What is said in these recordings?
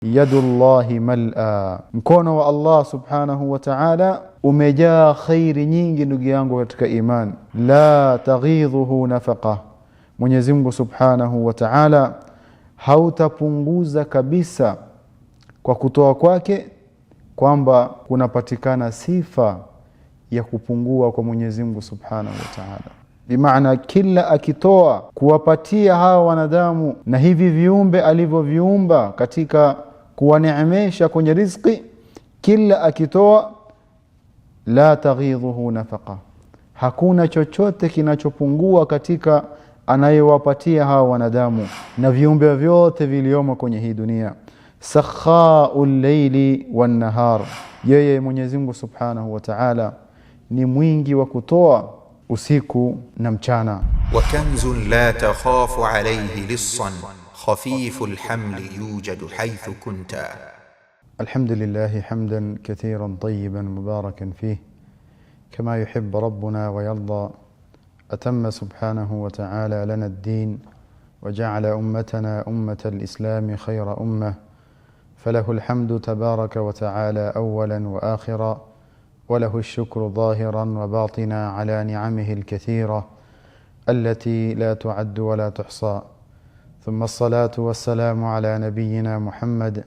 yadullahi mal'a, mkono wa Allah subhanahu wa ta'ala umejaa khairi nyingi ndugu yangu katika iman. La taghidhuhu nafaqa, Mwenyezi Mungu subhanahu wa ta'ala hautapunguza kabisa kwa kutoa kwake, kwamba kunapatikana sifa ya kupungua kwa Mwenyezi Mungu subhanahu wa ta'ala. Bimaana kila akitoa kuwapatia hawa wanadamu na hivi viumbe alivyoviumba katika kuwaneemesha kwenye riziki, kila akitoa, la taghidhuhu nafaqa, hakuna chochote kinachopungua katika anayewapatia hawa wanadamu na viumbe vyote viliomo kwenye hii dunia. Sakhaul layli wan nahar, yeye Mwenyezi Mungu subhanahu wa ta'ala ni mwingi wa kutoa usiku na mchana. Wa kanzun la takhafu alayhi lissan khafiful hamli yujadu haythu kunta. Alhamdulillah hamdan kathiran tayyiban mubarakan fihi kama yuhibbu rabbuna wa yarda. أتم سبحانه وتعالى لنا الدين وجعل أمتنا أمة الإسلام خير أمة، فله الحمد تبارك وتعالى أولا وآخرا، وله الشكر ظاهرا وباطنا على نعمه الكثيرة التي لا تعد ولا تحصى. ثم الصلاة والسلام على نبينا محمد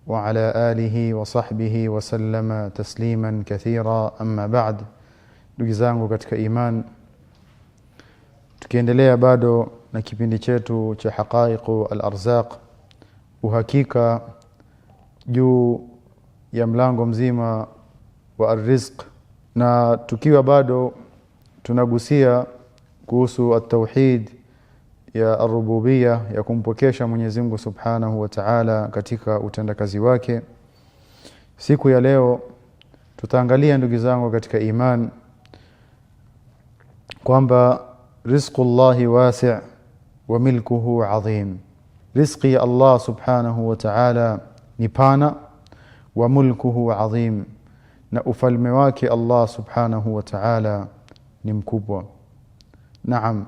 وعلى آله وصحبه وسلم تسليما كثيرا. أما بعد، ndugu katika iman, tukiendelea bado na kipindi chetu cha haqaiqu al-arzaq, uhakika juu ya mlango mzima wa ar-rizq, na tukiwa bado tunagusia kuhusu at-tauhid ya ar-rububiyya, ya kumpokesha Mwenyezi Mungu subhanahu wa ta'ala katika utendakazi wake. Siku ya leo tutaangalia ndugu zangu katika iman kwamba rizqullahi wasi' wa milkuhu adhim, rizqi ya Allah subhanahu wa ta'ala ni pana, wa mulkuhu adhim, na ufalme wake Allah subhanahu wa ta'ala ni mkubwa. Naam,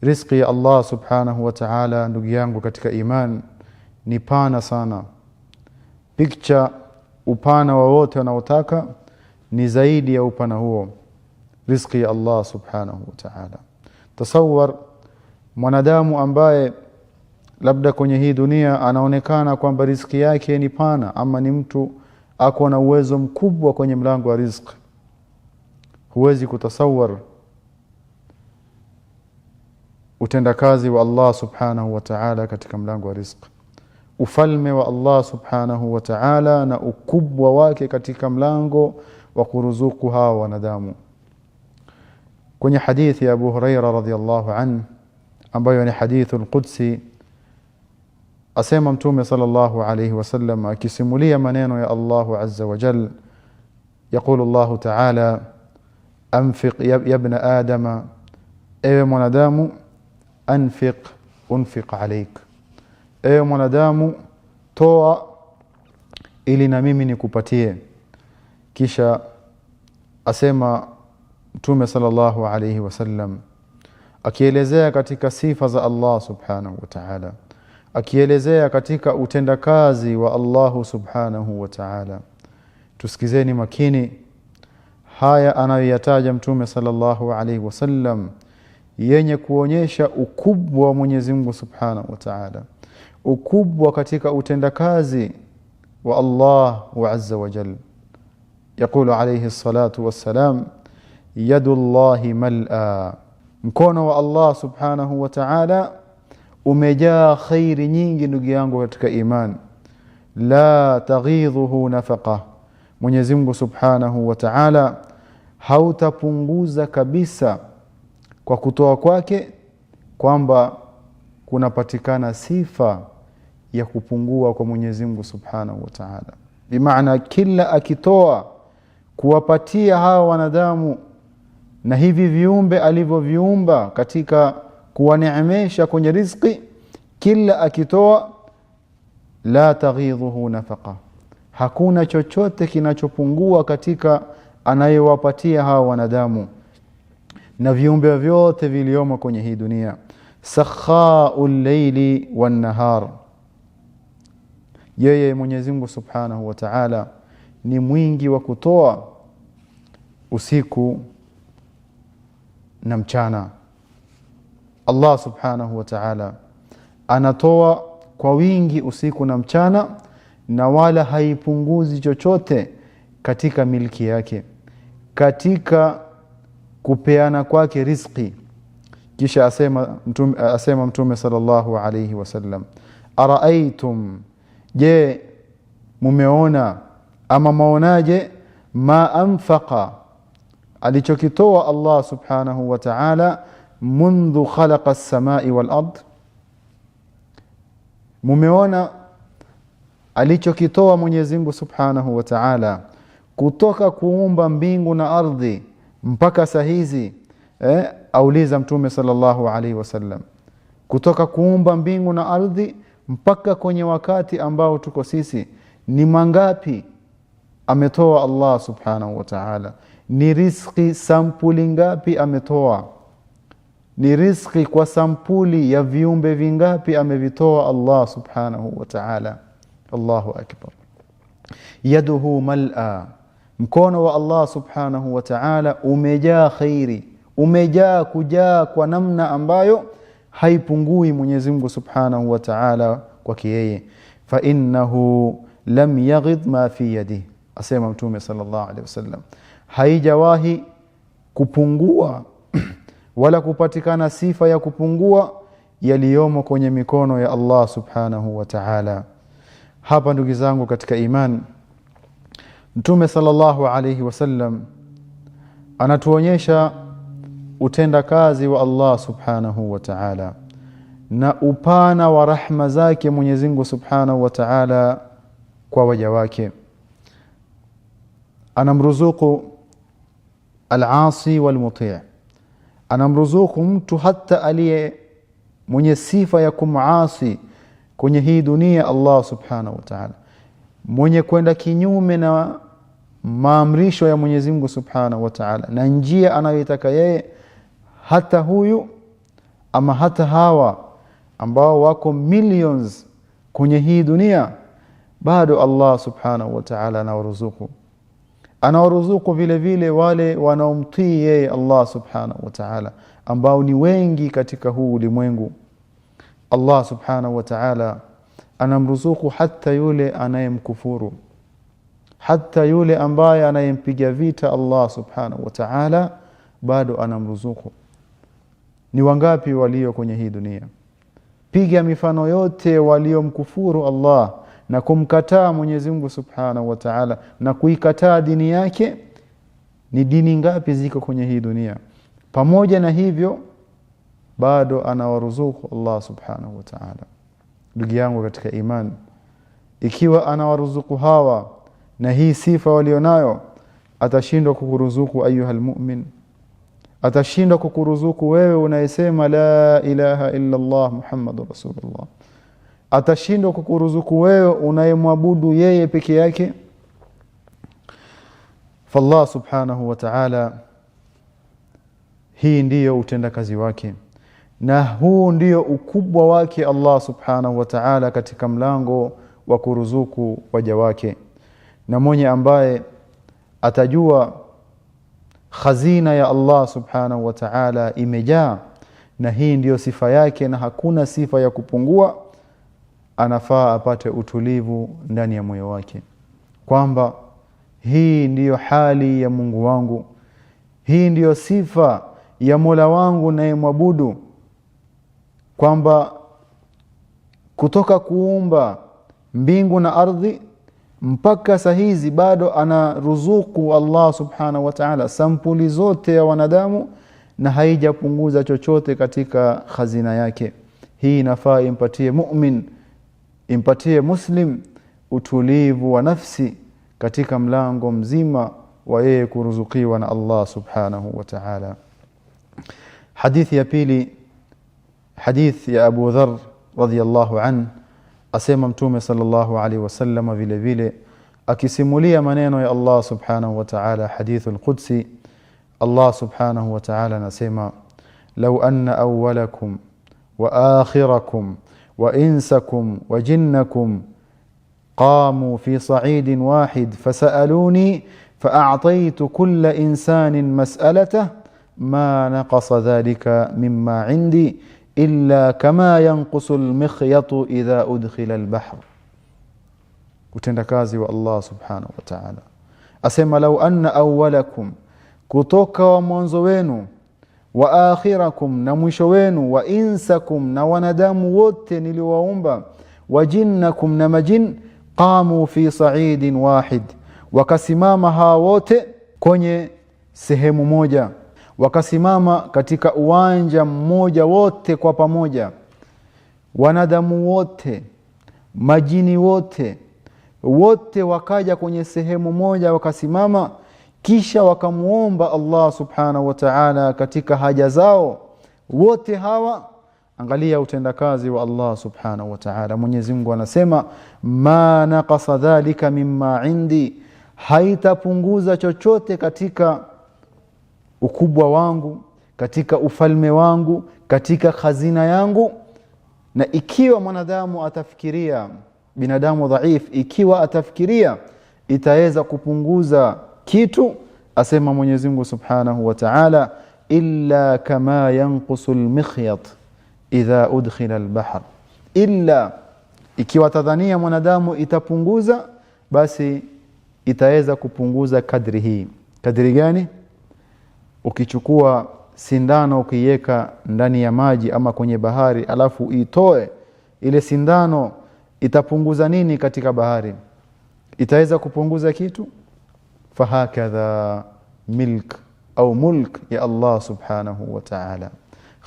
rizqi ya Allah subhanahu wa ta'ala ndugu yangu katika iman ni pana sana. Picture upana wowote unaotaka ni zaidi ya upana huo, rizqi ya Allah subhanahu wa ta'ala. Tasawwar mwanadamu ambaye labda kwenye hii dunia anaonekana kwamba riziki yake ni pana, ama ni mtu ako na uwezo mkubwa kwenye mlango wa riziki, huwezi kutasawwar utendakazi wa Allah subhanahu wa ta'ala katika mlango wa riziki, ufalme wa Allah subhanahu wa ta'ala na ukubwa wake katika mlango wa kuruzuku hawa wanadamu. Kwenye hadithi ya Abu Huraira radhiyallahu anhu, ambayo ni hadithul qudsi, asema Mtume sallallahu alayhi wasallam akisimulia maneno ya Allah azza wa jalla, yaqulu Allah ta'ala, anfiq ya ibn adama, ewe mwanadamu, anfiq unfiq alayk, ewe mwanadamu toa ili na mimi nikupatie. Kisha asema Mtume sallallahu alayhi wasallam akielezea katika sifa za Allah subhanahu wa ta'ala, akielezea katika utendakazi wa Allah subhanahu wa ta'ala. Tusikizeni makini haya anayoyataja Mtume sallallahu alayhi wasallam, yenye kuonyesha ukubwa wa Mwenyezi Mungu subhanahu wa ta'ala, ukubwa katika utendakazi wa Allah wa azza wa jalla. Yaqulu alayhi salatu wassalam, yadullahi mal'a, mkono wa Allah subhanahu wa ta'ala umejaa khairi nyingi ndugu yangu katika iman. La taghidhuhu nafaqa, Mwenyezi Mungu subhanahu wa ta'ala hautapunguza kabisa kwa kutoa kwake, kwamba kunapatikana sifa ya kupungua kwa Mwenyezi Mungu subhanahu wa ta'ala. Bimaana kila akitoa kuwapatia hawa wanadamu na hivi viumbe alivyoviumba katika kuwaneemesha kwenye riziki, kila akitoa, la taghidhuhu nafaqa, hakuna chochote kinachopungua katika anayewapatia hawa wanadamu na viumbe vyote viliomo kwenye hii dunia. Sakhaul layli wan nahar, yeye Mwenyezi Mungu Subhanahu wa Ta'ala ni mwingi wa kutoa usiku na mchana. Allah Subhanahu wa Ta'ala anatoa kwa wingi usiku na mchana, na wala haipunguzi chochote katika milki yake, katika kupeana kwake riziki. Kisha asema Mtume sallallahu alayhi wasallam, araaitum, je mumeona ama maonaje, ma anfaqa, alichokitoa Allah Subhanahu wa Ta'ala mundhu khalaqa as-samai wal ard, mumeona alichokitoa Mwenyezi Mungu Subhanahu wa Ta'ala kutoka kuumba mbingu na ardhi mpaka saa hizi? Auliza Mtume sallallahu alaihi wasallam, kutoka kuumba mbingu na ardhi mpaka kwenye wakati ambao tuko sisi, ni mangapi ametoa Allah Subhanahu wa Ta'ala? Ni riziki sampuli ngapi ametoa? Ni riziki kwa sampuli ya viumbe vingapi amevitoa Allah Subhanahu wa Ta'ala? Allahu akbar. Yaduhu mal'a, mkono wa Allah Subhanahu wa Ta'ala umejaa khairi, umejaa kujaa kwa namna ambayo haipungui Mwenyezi Mungu Subhanahu wa Ta'ala kwake yeye. Fa innahu lam yaghid ma fi yadihi, asema Mtume sallallahu alaihi wasallam, haijawahi kupungua wala kupatikana sifa ya kupungua yaliyomo kwenye mikono ya Allah Subhanahu wa Ta'ala. Hapa ndugu zangu katika imani, Mtume sallallahu alayhi wasallam anatuonyesha utenda kazi wa Allah Subhanahu wa Ta'ala na upana wa rahma zake Mwenyezi Mungu Subhanahu wa Ta'ala kwa waja wake. Anamruzuku al-asi wal-muti', anamruzuku mtu hata aliye mwenye sifa ya kumuasi kwenye hii dunia Allah Subhanahu wa Ta'ala, mwenye kwenda kinyume na maamrisho ya Mwenyezi Mungu Subhanahu wa Ta'ala na njia anayotaka yeye, hata huyu ama hata hawa ambao wako millions kwenye hii dunia, bado Allah Subhanahu wa Ta'ala anawaruzuku vile vile wale wanaomtii yeye Allah Subhanahu wa Ta'ala, ambao ni wengi katika huu ulimwengu. Allah Subhanahu wa Ta'ala anamruzuku hata yule anayemkufuru, hata yule ambaye anayempiga vita Allah Subhanahu wa Ta'ala, bado anamruzuku. Ni wangapi walio kwenye hii dunia? Piga mifano yote waliomkufuru Allah na kumkataa Mwenyezi Mungu Subhanahu wa Ta'ala na kuikataa dini yake, ni dini ngapi ziko kwenye hii dunia? Pamoja na hivyo bado anawaruzuku Allah Subhanahu wa Ta'ala. Ndugu yangu katika imani, ikiwa anawaruzuku hawa na hii sifa walionayo, atashindwa kukuruzuku ayuhal mu'min? Atashindwa kukuruzuku wewe unayesema la ilaha illa Allah Muhammadur Rasulullah? Atashindwa kukuruzuku wewe unayemwabudu yeye peke yake? Fallah Subhanahu wa Ta'ala, hii ndiyo utendakazi wake na huu ndiyo ukubwa wake Allah Subhanahu wa Ta'ala katika mlango wa kuruzuku waja wake. Na mwenye ambaye atajua khazina ya Allah Subhanahu wa Ta'ala imejaa, na hii ndiyo sifa yake na hakuna sifa ya kupungua, anafaa apate utulivu ndani ya moyo wake kwamba hii ndiyo hali ya Mungu wangu, hii ndiyo sifa ya Mola wangu nayemwabudu, kwamba kutoka kuumba mbingu na ardhi mpaka saa hizi bado anaruzuku Allah Subhanahu wa Ta'ala sampuli zote ya wanadamu na haijapunguza chochote katika khazina yake. Hii inafaa impatie mu'min, impatie muslim utulivu wa nafsi katika mlango mzima wa yeye kuruzukiwa na Allah Subhanahu wa Ta'ala. Hadithi ya pili, hadith ya Abu Dharr radhiyallahu anhu, asema Mtume sallallahu alaihi wasallam vile vile akisimulia maneno ya Allah Subhanahu wa Ta'ala, hadithul qudsi. Allah Subhanahu wa Ta'ala anasema, law anna awwalakum wa akhirakum wa insakum wa jinnakum قاموا في صعيد واحد فسألوني فأعطيت كل إنسان مسألته ما نقص ذلك مما عندي إلا كما ينقص المخيط إذا أدخل البحر. utendakazi wa Allah subhanahu wa ta'ala. Asema lau anna awwalakum, kutoka wa mwanzo wenu, wa akhirakum, na mwisho wenu, wa insakum, na wanadamu wote niliwaumba, wa jinnakum, na majin, qamu fi sa'idin wahid, wakasimama hawa wote kwenye sehemu moja, wakasimama katika uwanja mmoja wote kwa pamoja, wanadamu wote, majini wote, wote wakaja kwenye sehemu moja wakasimama, kisha wakamuomba Allah subhanahu wa ta'ala katika haja zao wote hawa. Angalia utendakazi wa Allah subhanahu wa ta'ala. Mwenyezi Mungu anasema ma naqasa dhalika mimma indi, haitapunguza chochote katika ukubwa wangu, katika ufalme wangu, katika khazina yangu. Na ikiwa mwanadamu atafikiria, binadamu dhaif, ikiwa atafikiria itaweza kupunguza kitu, asema Mwenyezi Mungu subhanahu wa ta'ala illa kama yanqusu almikhyat idha udkhila albahr. Illa, ikiwa tadhania mwanadamu itapunguza, basi itaweza kupunguza kadri hii. Kadri gani? Ukichukua sindano ukiweka ndani ya maji ama kwenye bahari, alafu itoe ile sindano, itapunguza nini katika bahari? Itaweza kupunguza kitu? Fahakadha milk au mulk ya Allah subhanahu wa ta'ala,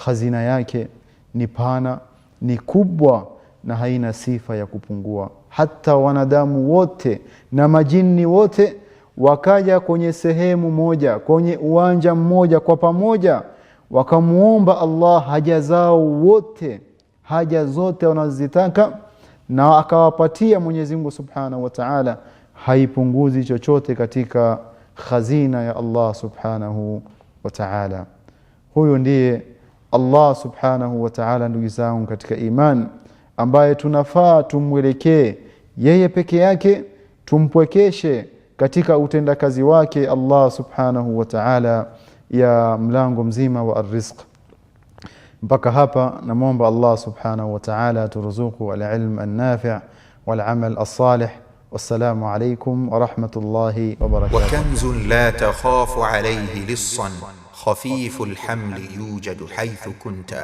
khazina yake ni pana, ni kubwa, na haina sifa ya kupungua. Hata wanadamu wote na majini wote wakaja kwenye sehemu moja, kwenye uwanja mmoja kwa pamoja, wakamuomba Allah haja zao wote, haja zote wanazitaka, na akawapatia Mwenyezi Mungu subhanahu wa ta'ala, haipunguzi chochote katika khazina ya Allah subhanahu wa ta'ala. Huyo ndiye Allah subhanahu wa ta'ala, ndugu zangu katika iman, ambaye tunafaa tumwelekee yeye peke yake, tumpwekeshe katika utendakazi wake Allah subhanahu wa ta'ala ya mlango mzima wa arrizq. Mpaka hapa namuomba Allah subhanahu wa ta'ala turuzuku al-ilm an-nafi' wal-amal as-salih. والسلام عليكم ورحمة الله وبركاته. وكنز لا تخاف عليه لصا خفيف الحمل يوجد حيث كنت.